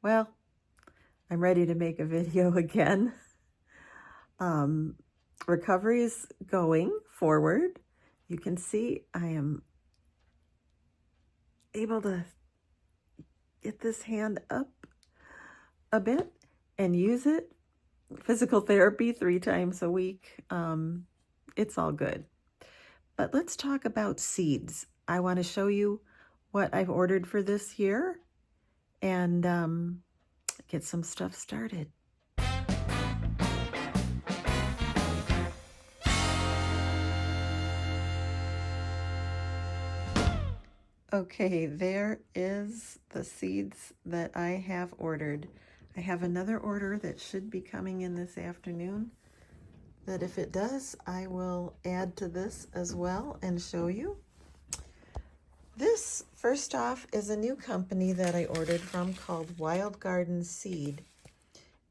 Well, I'm ready to make a video again. Recovery is going forward. You can see I am able to get this hand up a bit and use it. Physical therapy 3 times a week. It's all good. But let's talk about seeds. I want to show you what I've ordered for this year and get some stuff started. Okay, there is the seeds that I have ordered. I have another order that should be coming in this afternoon, that if it does, I will add to this as well and show you. This, first off, is a new company that I ordered from called Wild Garden Seed.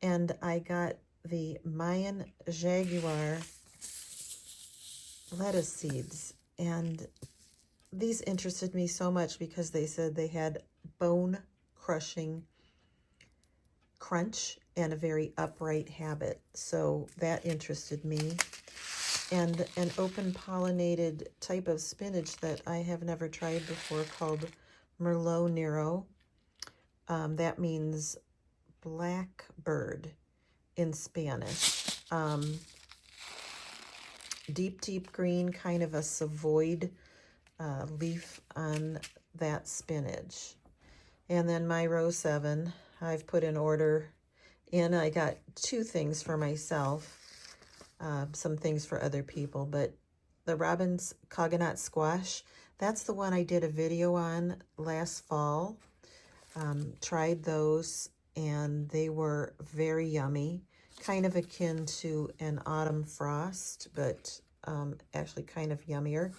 And I got the Mayan Jaguar lettuce seeds. And these interested me so much because they said they had bone-crushing crunch and a very upright habit. So that interested me. And an open-pollinated type of spinach that I have never tried before called Merlot Nero. That means blackbird in Spanish. Deep green, kind of a savoyed leaf on that spinach. And then my row 7, I've put an order in. I got 2 things for myself, some things for other people, but the Robbins coconut squash, that's the one I did a video on last fall. Tried those and they were very yummy, kind of akin to an autumn frost, but actually kind of yummier.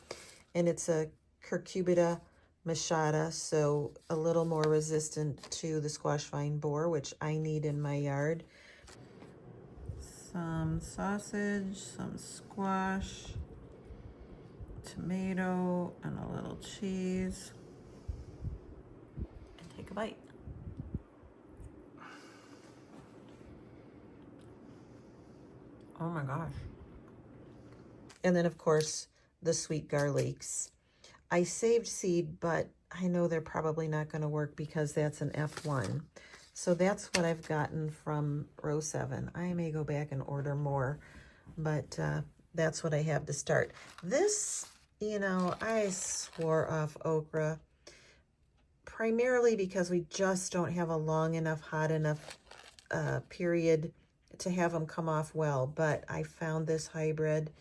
And it's a curcubita machata, so a little more resistant to the squash vine borer, which I need in my yard. Some sausage, some squash, tomato, and a little cheese. And take a bite. Oh my gosh. And then, of course, the sweet garlics. I saved seed, but I know they're probably not going to work because that's an F1. So that's what I've gotten from row 7. I may go back and order more, but that's what I have to start. This, you know, I swore off okra primarily because we just don't have a long enough, hot enough period to have them come off well. But I found this hybrid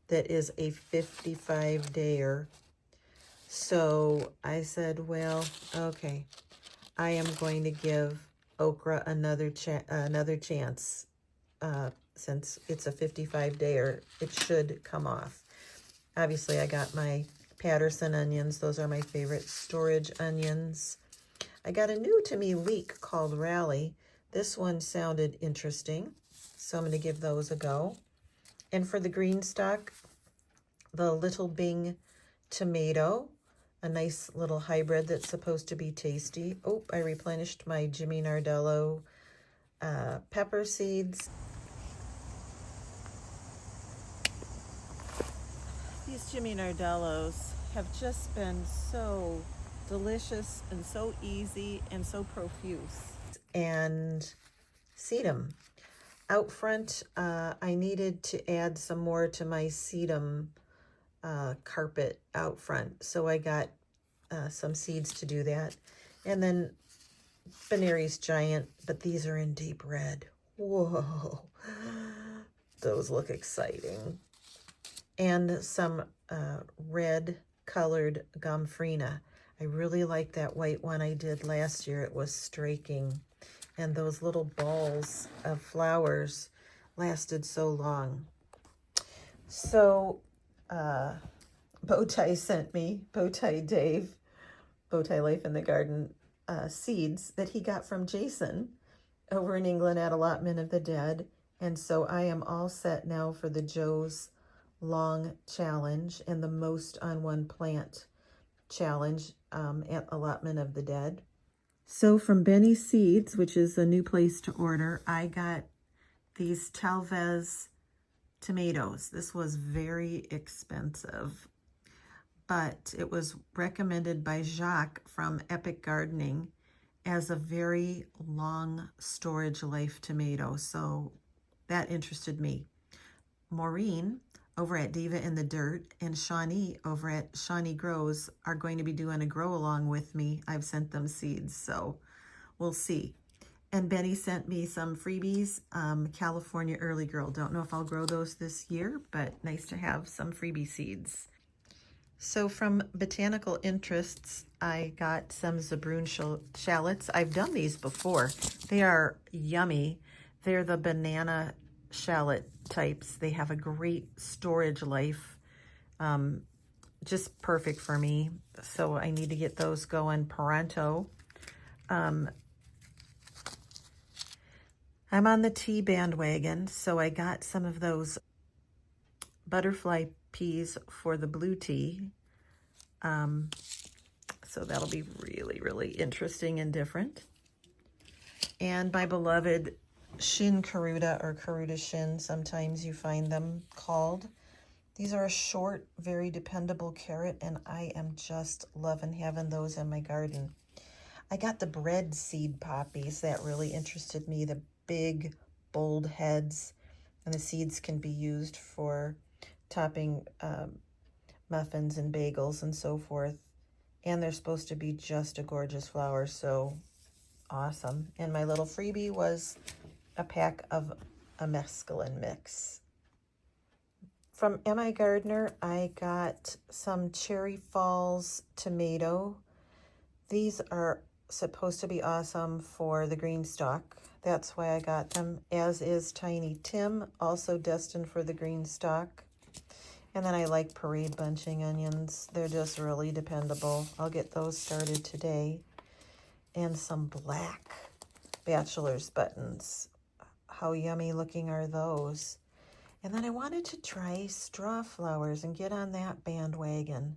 that is a 55-dayer. So I said, well, okay, I am going to give okra another chance. Since it's a 55-dayer, it should come off. Obviously, I got my Patterson onions. Those are my favorite storage onions. I got a new to me leek called Rally. This one sounded interesting, so I'm going to give those a go. And for the green stock, the Little Bing tomato, a nice little hybrid that's supposed to be tasty. Oh, I replenished my Jimmy Nardello pepper seeds. These Jimmy Nardellos have just been so delicious and so easy and so profuse. And sedum. Out front, I needed to add some more to my sedum carpet out front. So I got some seeds to do that. And then Benari's Giant, but these are in deep red. Whoa, those look exciting. And some red colored Gomphrena. I really like that white one I did last year. It was striking. And those little balls of flowers lasted so long. So Bowtie sent me, Bowtie Dave, Bowtie Life in the Garden, seeds that he got from Jason over in England at Allotment of the Dead. And so I am all set now for the Joe's Long Challenge and the Most on One Plant Challenge at Allotment of the Dead. So from Benny Seeds, which is a new place to order, I got these Talvez tomatoes. This was very expensive, but it was recommended by Jacques from Epic Gardening as a very long storage life tomato. So that interested me. Maureen over at Diva in the Dirt and Shawnee over at Shawnee Grows are going to be doing a grow along with me. I've sent them seeds, so we'll see. And Benny sent me some freebies, California Early Girl. Don't know if I'll grow those this year, but nice to have some freebie seeds. So from Botanical Interests, I got some Zabroon shallots. I've done these before. They are yummy. They're the banana shallot types. They have a great storage life. Just perfect for me. So I need to get those going pronto. I'm on the tea bandwagon, so I got some of those butterfly peas for the blue tea. So that'll be really, really interesting and different. And my beloved Shin Karuta, or Karuta Shin, sometimes you find them called. These are a short, very dependable carrot, and I am just loving having those in my garden. I got the bread seed poppies. That really interested me, the big, bold heads, and the seeds can be used for topping muffins and bagels and so forth. And they're supposed to be just a gorgeous flower, so awesome. And my little freebie was a pack of a mescaline mix. From M.I. Gardner, I got some Cherry Falls tomato. These are supposed to be awesome for the green stalk. That's why I got them, as is Tiny Tim, also destined for the green stalk. And then I like parade bunching onions. They're just really dependable. I'll get those started today. And some black bachelor's buttons. How yummy looking are those? And then I wanted to try straw flowers and get on that bandwagon.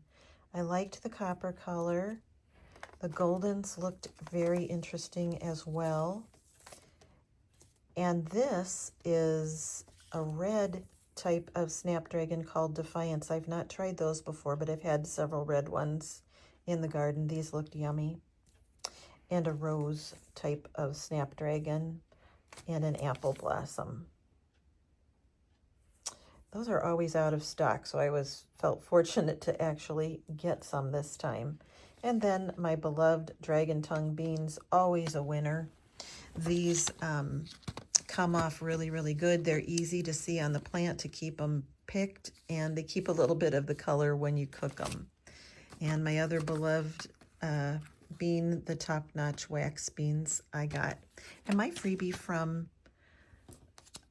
I liked the copper color. The goldens looked very interesting as well. And this is a red type of snapdragon called Defiance. I've not tried those before, but I've had several red ones in the garden. These looked yummy. And a rose type of snapdragon and an apple blossom. Those are always out of stock, so I felt fortunate to actually get some this time. And then my beloved dragon tongue beans, always a winner. These come off really, really good. They're easy to see on the plant to keep them picked, and they keep a little bit of the color when you cook them. And my other beloved bean, the top-notch wax beans I got. And my freebie from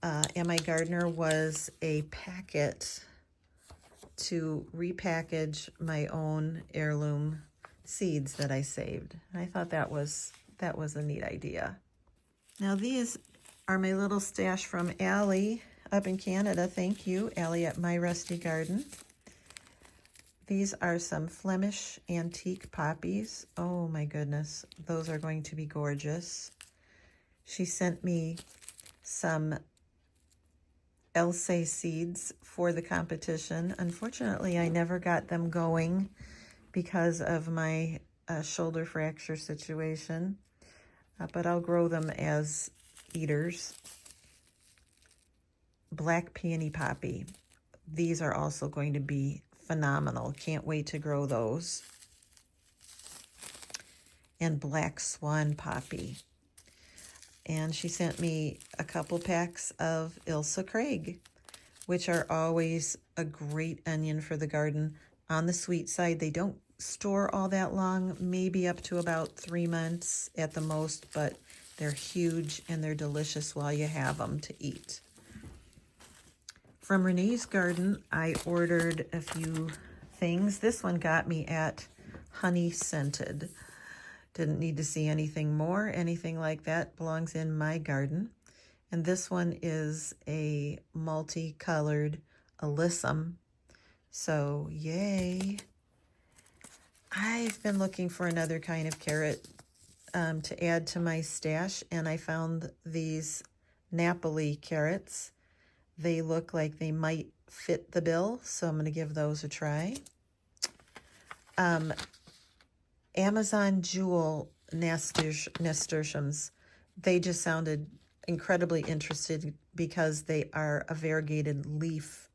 M.I. Gardner was a packet to repackage my own heirloom seeds that I saved. And I thought that was a neat idea. Now these are my little stash from Allie up in Canada. Thank you, Allie at My Rusty Garden. These are some Flemish antique poppies. Oh my goodness, those are going to be gorgeous. She sent me some Elsae seeds for the competition. Unfortunately, I never got them going because of my shoulder fracture situation, but I'll grow them as eaters. Black peony poppy. These are also going to be phenomenal. Can't wait to grow those. And black swan poppy. And she sent me a couple packs of Ilsa Craig, which are always a great onion for the garden. On the sweet side, they don't store all that long, maybe up to about 3 months at the most, but they're huge and they're delicious while you have them to eat. From Renee's Garden, I ordered a few things. This one got me at honey scented. Didn't need to see anything more. Anything like that belongs in my garden. And this one is a multicolored alyssum. So yay. I've been looking for another kind of carrot to add to my stash, and I found these Napoli carrots. They look like they might fit the bill, so I'm going to give those a try. Amazon Jewel nasturtiums. They just sounded incredibly interested because they are a variegated leaf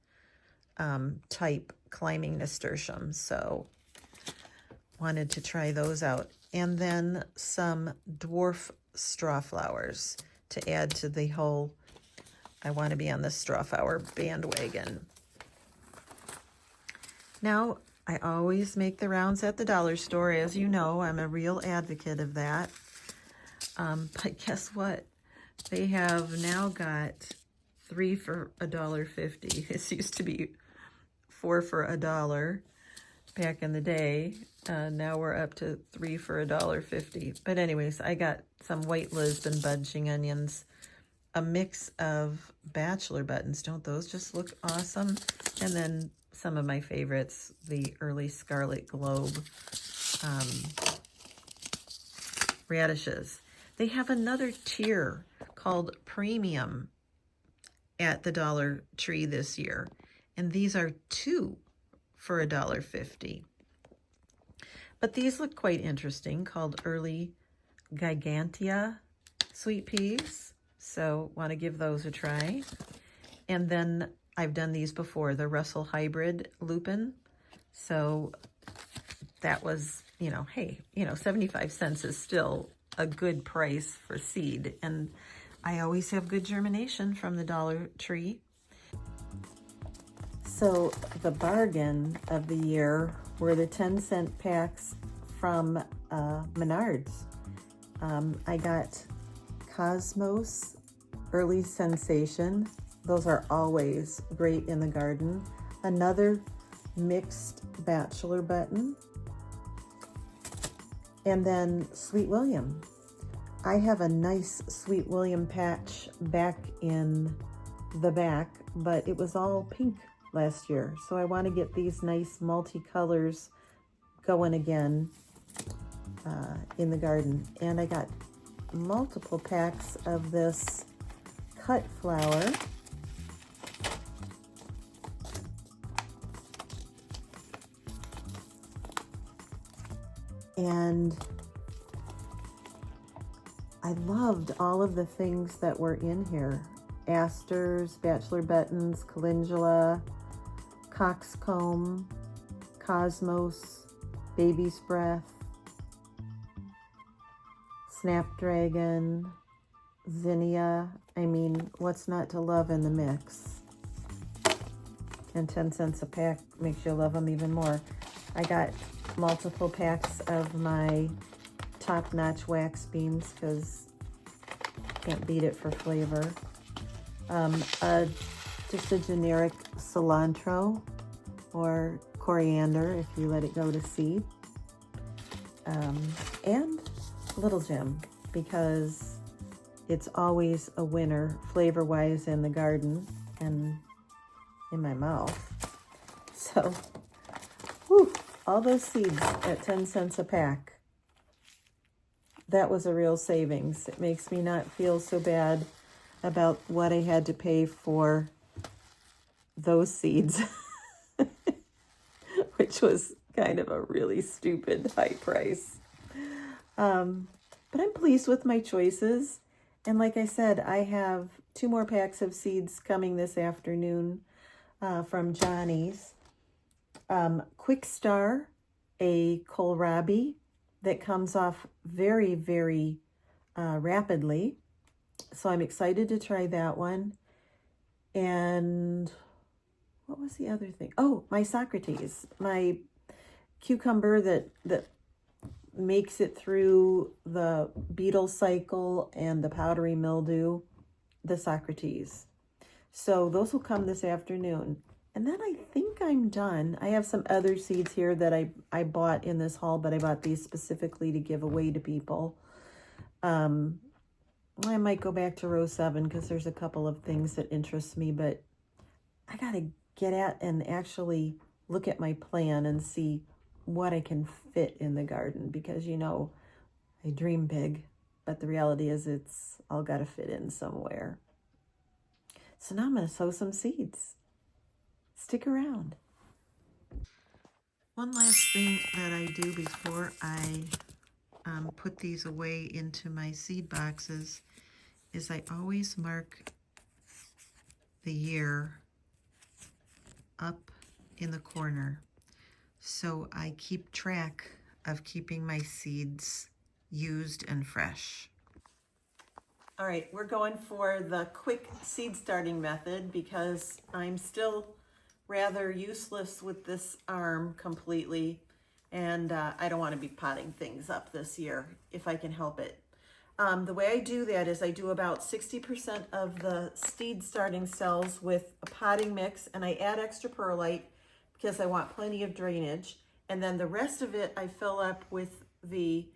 type climbing nasturtium. So wanted to try those out. And then some dwarf straw flowers to add to the whole, I want to be on the straw flower bandwagon. Now, I always make the rounds at the dollar store. As you know, I'm a real advocate of that. But guess what? They have now got 3 for $1.50. This used to be 4 for $1 back in the day. Now we're up to 3 for $1.50. But anyways, I got some white Lisbon budging onions, a mix of bachelor buttons. Don't those just look awesome? And then some of my favorites, the early Scarlet Globe radishes. They have another tier called Premium at the Dollar Tree this year, and these are 2 for $1.50. But these look quite interesting, called Early Gigantia sweet peas. So want to give those a try. And then I've done these before, the Russell Hybrid Lupin. So that was, hey, 75 cents is still a good price for seed. And I always have good germination from the Dollar Tree. So the bargain of the year were the 10-cent packs from Menards. I got Cosmos Early Sensation. Those are always great in the garden. Another mixed bachelor button. And then Sweet William. I have a nice Sweet William patch back in the back, but it was all pink last year. So I want to get these nice multicolors going again in the garden. And I got multiple packs of this cut flower. And I loved all of the things that were in here. Asters, bachelor buttons, calendula, coxcomb, cosmos, baby's breath, snapdragon, zinnia. I mean, what's not to love in the mix? And 10 cents a pack makes you love them even more. I got multiple packs of my top-notch wax beans because can't beat it for flavor. Just a generic cilantro or coriander if you let it go to seed. And Little Gem, because it's always a winner flavor-wise in the garden and in my mouth. So, whew, all those seeds at 10 cents a pack. That was a real savings. It makes me not feel so bad about what I had to pay for those seeds, which was kind of a really stupid high price. But I'm pleased with my choices. And like I said, I have 2 more packs of seeds coming this afternoon from Johnny's. Quick Star, a kohlrabi that comes off very, very rapidly. So I'm excited to try that one. And what was the other thing? Oh, my Socrates, my cucumber that makes it through the beetle cycle and the powdery mildew, the Socrates. So those will come this afternoon. And then I think I'm done. I have some other seeds here that I bought in this haul, but I bought these specifically to give away to people. I might go back to row 7 because there's a couple of things that interest me, but I got to get at and actually look at my plan and see what I can fit in the garden because, I I dream big, but the reality is it's all got to fit in somewhere. So now I'm going to sow some seeds. Stick around. One last thing that I do before I put these away into my seed boxes is I always mark the year up in the corner, so I keep track of keeping my seeds used and fresh. All right, we're going for the quick seed starting method because I'm still rather useless with this arm completely, and I don't want to be potting things up this year if I can help it. The way I do that is I do about 60% of the seed starting cells with a potting mix, and I add extra perlite because I want plenty of drainage. And then the rest of it I fill up with the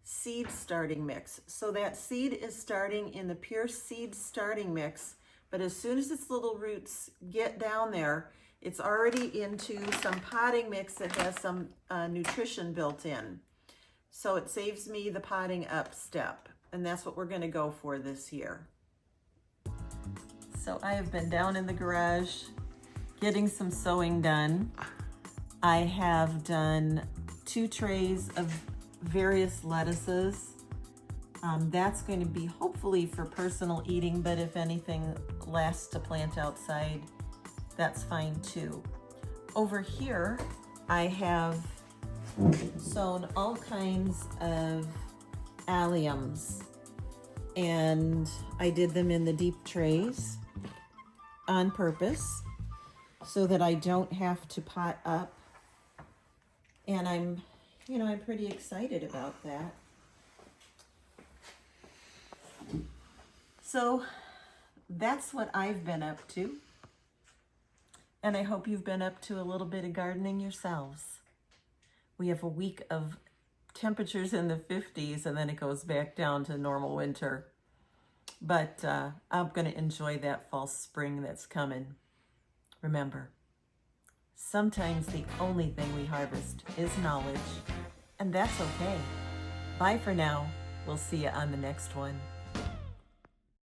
seed starting mix. So that seed is starting in the pure seed starting mix, but as soon as its little roots get down there, it's already into some potting mix that has some nutrition built in. So it saves me the potting up step. And that's what we're going to go for this year. So I have been down in the garage getting some sewing done. I have done 2 trays of various lettuces. That's going to be hopefully for personal eating, but if anything lasts to plant outside, that's fine too. Over here, I have sown all kinds of alliums, and I did them in the deep trays on purpose so that I don't have to pot up, and I'm pretty excited about that. So that's what I've been up to, and I hope you've been up to a little bit of gardening yourselves. We have a week of temperatures in the 50s, and then it goes back down to normal winter. But I'm going to enjoy that fall spring that's coming. Remember, sometimes the only thing we harvest is knowledge, and that's okay. Bye for now. We'll see you on the next one.